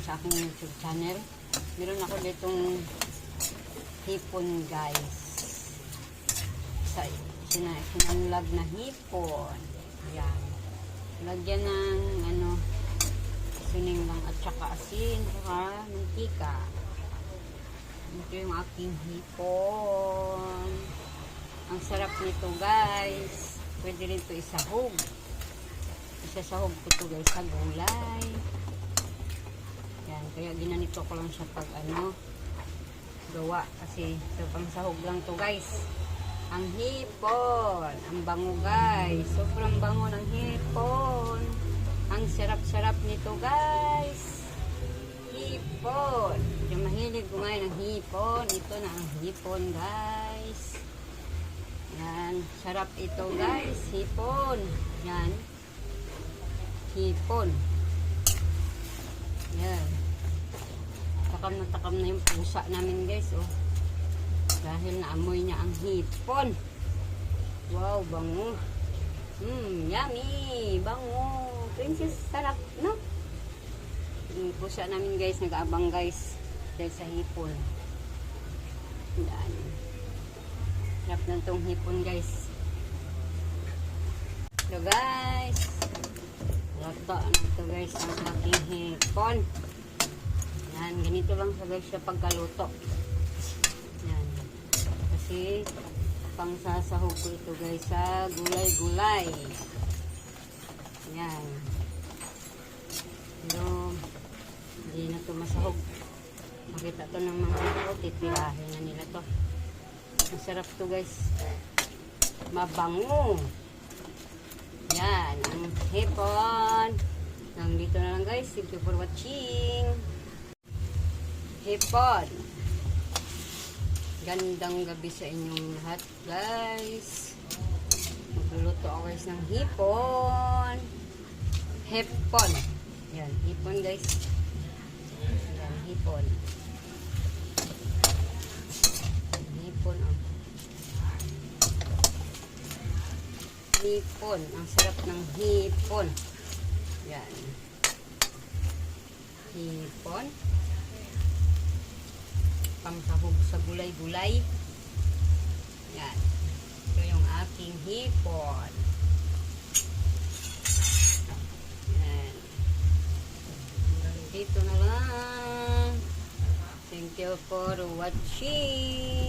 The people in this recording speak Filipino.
sa aking YouTube channel. Meron ako ditong hipon guys. Sa sinanlag na hipon. Ayan. Lagyan ng suning lang at saka asin, saka mantika. Ito yung aking hipon. Ang sarap nito guys. Pwede rin ito isahog. Isasahog ko ito guys sa gulay. Yan, kaya ginanito ko lang siya pag gawa. Kasi ito pang sahog lang to guys. Ang hipon. Ang bango guys. Sobrang bango ng hipon. Ang sarap-sarap nito guys. Hipon. Yung mahilig kumain ng hipon. Ito na ang hipon guys. Yan. Sarap ito guys. Hipon. Yan. Hipon. Yan. Takam na yung pusa namin guys. Oh. Dahil naamoy niya ang hipon. Wow, bango. Yummy. Bango. Princess, sarap, no? Yung pusa namin guys, nag-aabang guys. Dahil sa hipon. Yan. Sarap na itong hipon guys. So guys. Luto na ito guys ang aking hipon. Yan, ganito lang sa guys sa pagkaluto. Yan. Kasi pang sasahog ko ito guys sa gulay-gulay. Yan. Pero hindi na ito masahog. Makita ito ng mga tao, titilahin na nila ito. Masarap ito guys. Mabango. Yan, ang hipon. Nandito na lang guys. Thank you for watching. Hipon. Gandang gabi sa inyong lahat guys. Magluluto ako guys ng hipon. Hipon. Yan, hipon guys. Yan, hipon. Hipon, oh. Hipon. Ang sarap ng hipon. Yan. Hipon. Pangsahog sa gulay-gulay. Yan. Ito yung aking hipon. Yan. Dito na lang. Thank you for watching.